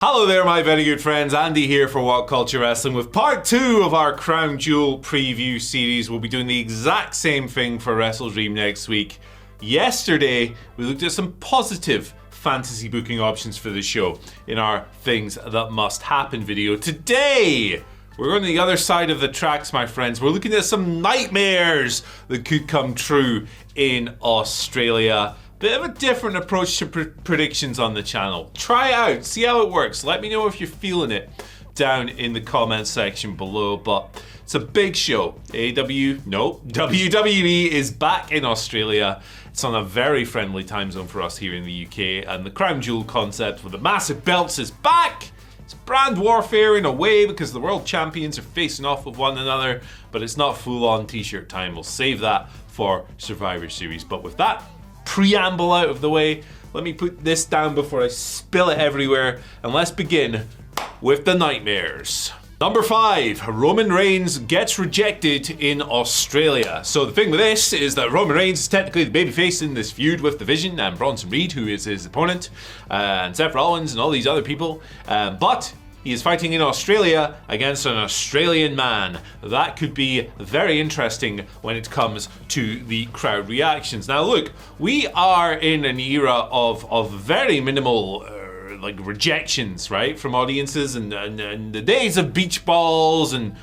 Hello there, my very good friends. Andy here for WhatCulture Wrestling with part 2 of our Crown Jewel preview series. We'll be doing the exact same thing for WrestleDream next week. Yesterday, we looked at some positive fantasy booking options for the show in our Things That Must Happen video. Today, we're on the other side of the tracks, my friends. We're looking at some nightmares that could come true in Australia. Bit of a different approach to predictions on the channel. Try it out, see how it works. Let me know if you're feeling it down in the comments section below. But it's a big show. WWE is back in Australia. It's on a very friendly time zone for us here in the UK. And the Crown Jewel concept with the massive belts is back. It's brand warfare in a way because the world champions are facing off with one another. But it's not full-on t-shirt time. We'll save that for Survivor Series. But with that preamble out of the way, let me put this down before I spill it everywhere, and let's begin with the nightmares. Number 5, Roman Reigns gets rejected in Australia. So the thing with this is that Roman Reigns is technically the babyface in this feud with The Vision and Bronson Reed, who is his opponent, and Seth Rollins and all these other people, but he is fighting in Australia against an Australian man. That could be very interesting when it comes to the crowd reactions. Now look, we are in an era of very minimal rejections, right, from audiences, and the days of beach balls and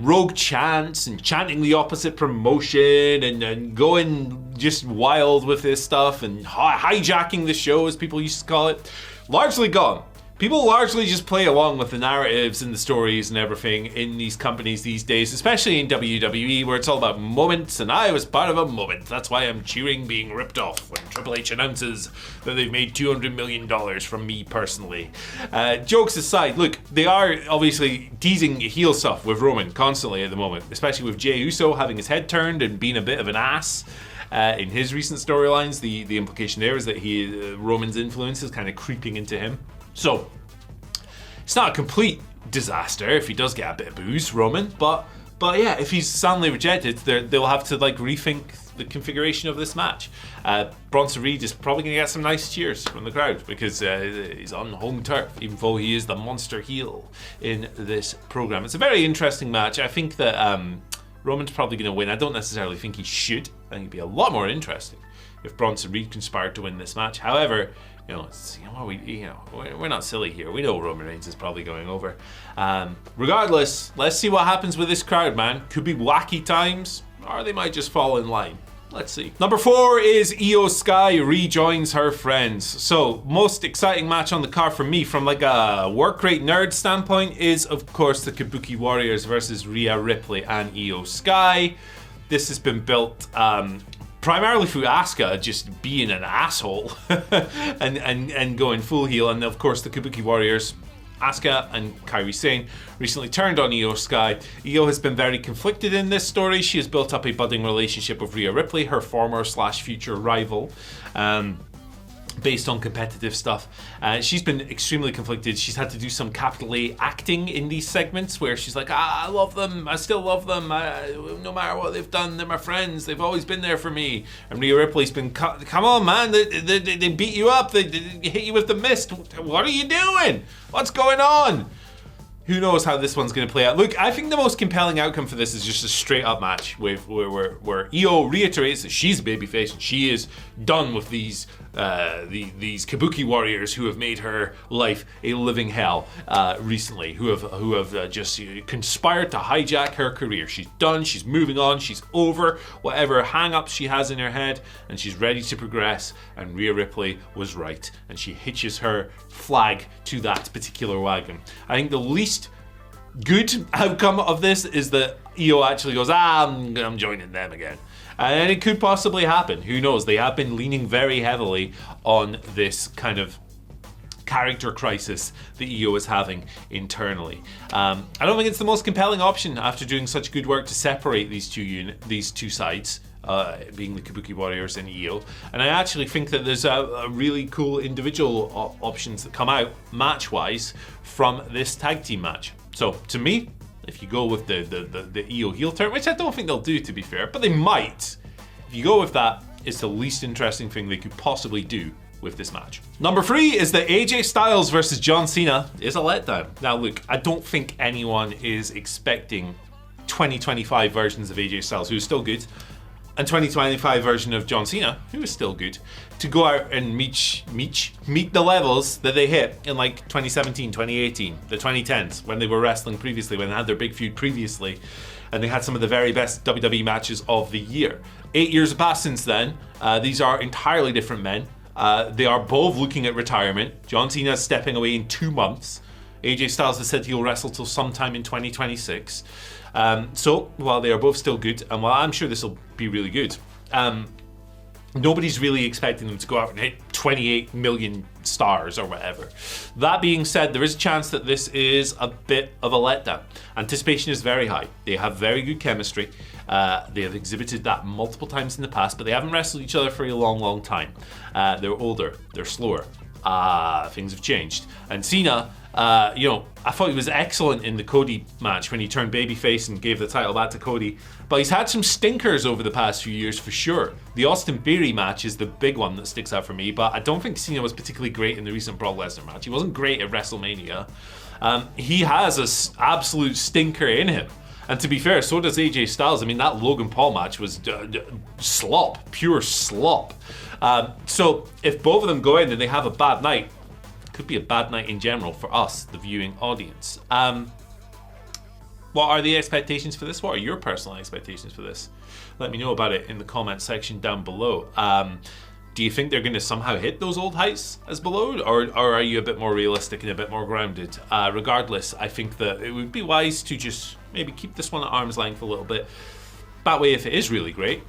rogue chants and chanting the opposite promotion and going just wild with this stuff and hijacking the show, as people used to call it, largely gone. People largely just play along with the narratives and the stories and everything in these companies these days, especially in WWE, where it's all about moments, and I was part of a moment. That's why I'm cheering being ripped off when Triple H announces that they've made $200 million from me personally. Jokes aside, look, they are obviously teasing heel stuff with Roman constantly at the moment, especially with Jey Uso having his head turned and being a bit of an ass. In his recent storylines, the implication there is that Roman's influence is kind of creeping into him. So, it's not a complete disaster if he does get a bit of booze, Roman, but yeah, if he's soundly rejected, they'll have to rethink the configuration of this match. Bronson Reed is probably going to get some nice cheers from the crowd because he's on home turf, even though he is the monster heel in this program. It's a very interesting match. I think that Roman's probably going to win. I don't necessarily think he should. I think it'd be a lot more interesting if Bronson Reed conspired to win this match. However, we're not silly here. We know Roman Reigns is probably going over. Regardless, let's see what happens with this crowd, man. Could be wacky times, or they might just fall in line. Let's see. Number 4 is Iyo Sky rejoins her friends. So, most exciting match on the card for me from a work rate nerd standpoint is, of course, the Kabuki Warriors versus Rhea Ripley and Iyo Sky. This has been built primarily through Asuka just being an asshole and going full heel, and of course the Kabuki Warriors, Asuka and Kairi Sane, recently turned on Iyo Sky. Iyo has been very conflicted in this story. She has built up a budding relationship with Rhea Ripley, her former/future rival, based on competitive stuff. She's been extremely conflicted. She's had to do some capital A acting in these segments where she's like, I love them, I still love them, no matter what they've done, they're my friends, they've always been there for me. And Rhea Ripley's been, come on man, they beat you up, they hit you with the mist, what are you doing? What's going on? Who knows how this one's going to play out. Look, I think the most compelling outcome for this is just a straight up match where Iyo reiterates that she's a babyface and she is done with these Kabuki Warriors who have made her life a living hell recently, who have just conspired to hijack her career. She's done, she's moving on, she's over whatever hang-ups she has in her head, and she's ready to progress, and Rhea Ripley was right, and she hitches her flag to that particular wagon. I think the least good outcome of this is that Iyo actually goes, I'm joining them again. And it could possibly happen. Who knows? They have been leaning very heavily on this kind of character crisis that Iyo is having internally. I don't think it's the most compelling option after doing such good work to separate these two sides, being the Kabuki Warriors and Iyo. And I actually think that there's a really cool individual options that come out match-wise from this tag team match. So to me, if you go with the Iyo heel turn, which I don't think they'll do, to be fair, but they might. If you go with that, it's the least interesting thing they could possibly do with this match. Number 3 is that AJ Styles versus John Cena is a letdown. Now look, I don't think anyone is expecting 2025 versions of AJ Styles, who's still good, and 2025 version of John Cena, who is still good, to go out and meet the levels that they hit in like 2017, 2018, the 2010s, when they were wrestling previously, when they had their big feud previously, and they had some of the very best WWE matches of the year. 8 years have passed since then. These are entirely different men. They are both looking at retirement. John Cena is stepping away in 2 months. AJ Styles has said he'll wrestle till sometime in 2026. So, while they are both still good, and while I'm sure this will be really good, nobody's really expecting them to go out and hit 28 million stars or whatever. That being said, there is a chance that this is a bit of a letdown. Anticipation is very high. They have very good chemistry. They have exhibited that multiple times in the past, but they haven't wrestled each other for a long time. They're older. They're slower. Things have changed. And Cena, I thought he was excellent in the Cody match when he turned babyface and gave the title back to Cody. But he's had some stinkers over the past few years for sure. The Austin Theory match is the big one that sticks out for me, but I don't think Cena was particularly great in the recent Brock Lesnar match. He wasn't great at WrestleMania. He has an absolute stinker in him. And to be fair, so does AJ Styles. I mean, that Logan Paul match was slop, pure slop. So if both of them go in and they have a bad night, it could be a bad night in general for us, the viewing audience. What are the expectations for this? What are your personal expectations for this? Let me know about it in the comment section down below. Do you think they're going to somehow hit those old heights as below, or are you a bit more realistic and a bit more grounded? Regardless, I think that it would be wise to just maybe keep this one at arm's length a little bit. That way, if it is really great,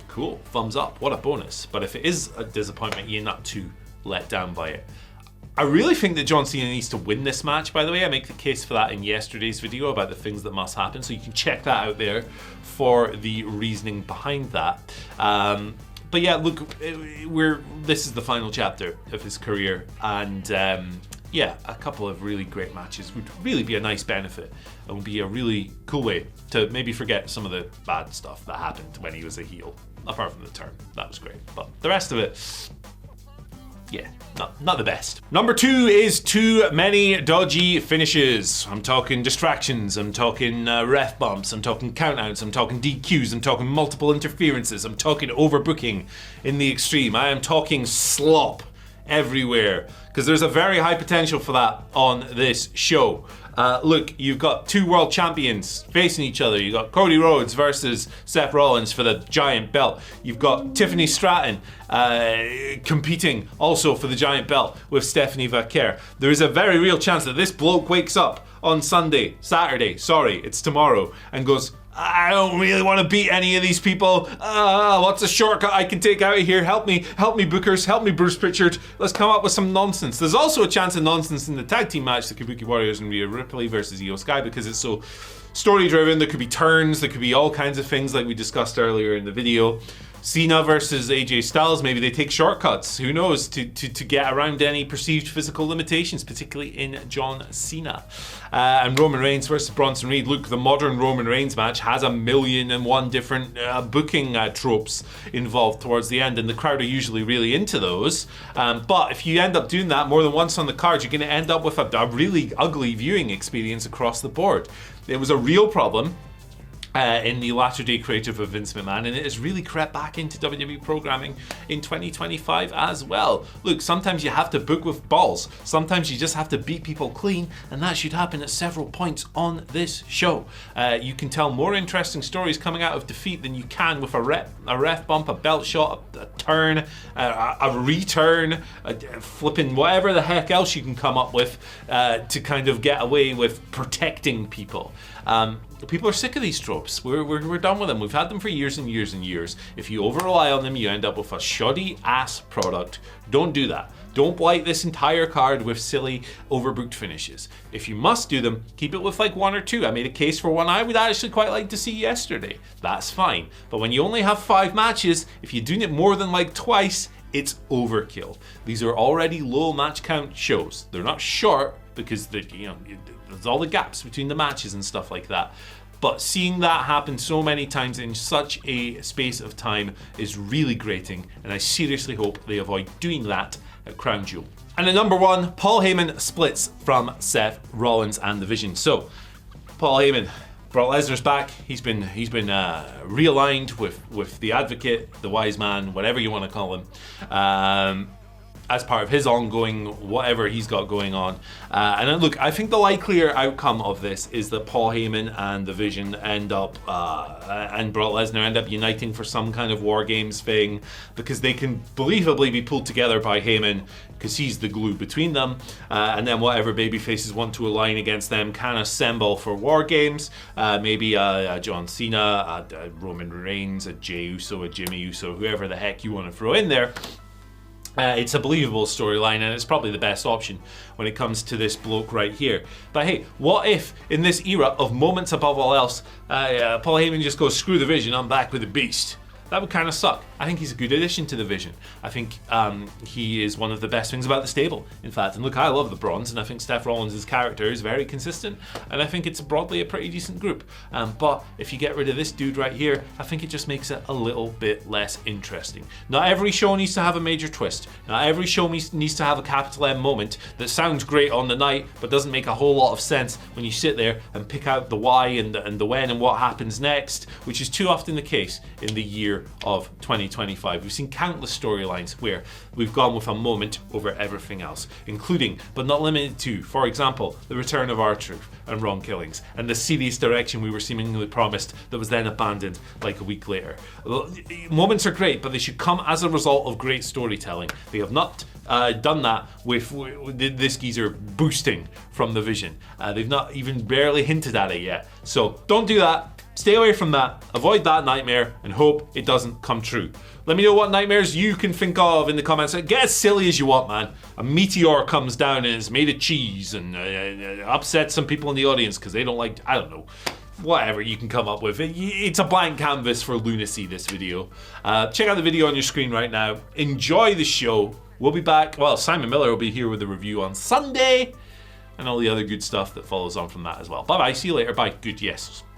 cool, thumbs up, what a bonus. But if it is a disappointment, you're not too let down by it. I really think that John Cena needs to win this match, by the way. I make the case for that in yesterday's video about the things that must happen, so you can check that out there for the reasoning behind that. But yeah, look, this is the final chapter of his career, and yeah, a couple of really great matches would really be a nice benefit and would be a really cool way to maybe forget some of the bad stuff that happened when he was a heel. Apart from the turn, that was great, but the rest of it, yeah, not the best. Number 2 is too many dodgy finishes. I'm talking distractions, I'm talking ref bumps, I'm talking countouts, I'm talking DQs, I'm talking multiple interferences, I'm talking overbooking in the extreme. I am talking slop everywhere, because there's a very high potential for that on this show. Look, you've got 2 world champions facing each other. You've got Cody Rhodes versus Seth Rollins for the giant belt. You've got Tiffany Stratton competing also for the giant belt with Stephanie Vaquer. There is a very real chance that this bloke wakes up on Saturday, it's tomorrow, and goes, I don't really want to beat any of these people. What's a shortcut I can take out of here? Help me bookers, help me Bruce Pritchard. Let's come up with some nonsense. There's also a chance of nonsense in the tag team match, the Kabuki Warriors and Rhea Ripley versus Iyo Sky, because it's so story driven. There could be turns, there could be all kinds of things like we discussed earlier in the video. Cena versus AJ Styles, maybe they take shortcuts, who knows, to get around any perceived physical limitations, particularly in John Cena. And Roman Reigns versus Bronson Reed. Look, the modern Roman Reigns match has 1,000,001 different booking tropes involved towards the end, and the crowd are usually really into those. But if you end up doing that more than once on the card, you're going to end up with a really ugly viewing experience across the board. It was a real problem in the latter day creative of Vince McMahon, and it has really crept back into WWE programming in 2025 as well. Look, sometimes you have to book with balls. Sometimes you just have to beat people clean, and that should happen at several points on this show. You can tell more interesting stories coming out of defeat than you can with a ref bump, a belt shot, a turn, a return, flipping whatever the heck else you can come up with to kind of get away with protecting people. People are sick of these tropes. We're done with them. We've had them for years and years and years. If you over rely on them, you end up with a shoddy ass product. Don't do that. Don't blight this entire card with silly overbooked finishes. If you must do them, keep it with like 1 or 2. I made a case for one I would actually quite like to see yesterday. That's fine. But when you only have 5 matches, if you're doing it more than like twice, it's overkill. These are already low match count shows. They're not short because there's all the gaps between the matches and stuff like that. But seeing that happen so many times in such a space of time is really grating, and I seriously hope they avoid doing that at Crown Jewel. And at number 1, Paul Heyman splits from Seth Rollins and the Vision. So, Paul Heyman, Brock Lesnar's back. He's been realigned with the Advocate, the Wise Man, whatever you want to call him, as part of his ongoing whatever he's got going on. And look, I think the likelier outcome of this is that Paul Heyman and the Vision and Brock Lesnar end up uniting for some kind of War Games thing, because they can believably be pulled together by Heyman because he's the glue between them, and then whatever babyfaces want to align against them can assemble for War Games. Maybe John Cena, Roman Reigns, a Jey Uso, a Jimmy Uso, whoever the heck you want to throw in there. It's a believable storyline, and it's probably the best option when it comes to this bloke right here. But hey, what if in this era of moments above all else, Paul Heyman just goes, screw the Vision, I'm back with the Beast? That would kind of suck. I think he's a good addition to the Vision. I think he is one of the best things about the stable, in fact. And look, I love the Bronze, and I think Seth Rollins' character is very consistent, and I think it's broadly a pretty decent group. But if you get rid of this dude right here, I think it just makes it a little bit less interesting. Not every show needs to have a major twist. Not every show needs to have a capital M moment that sounds great on the night, but doesn't make a whole lot of sense when you sit there and pick out the why and the when and what happens next, which is too often the case in the year of 2025. We've seen countless storylines where we've gone with a moment over everything else, including, but not limited to, for example, the return of R-Truth and Ron Killings, and the serious direction we were seemingly promised that was then abandoned like a week later. Moments are great, but they should come as a result of great storytelling. They have not done that with this geezer boosting from the Vision. They've not even barely hinted at it yet. So don't do that. Stay away from that, avoid that nightmare, and hope it doesn't come true. Let me know what nightmares you can think of in the comments. Get as silly as you want, man. A meteor comes down and is made of cheese and upsets some people in the audience because they don't like, I don't know, whatever you can come up with. It's a blank canvas for lunacy, this video. Check out the video on your screen right now. Enjoy the show. We'll be back. Well, Simon Miller will be here with a review on Sunday and all the other good stuff that follows on from that as well. Bye-bye. See you later. Bye. Good. Yes.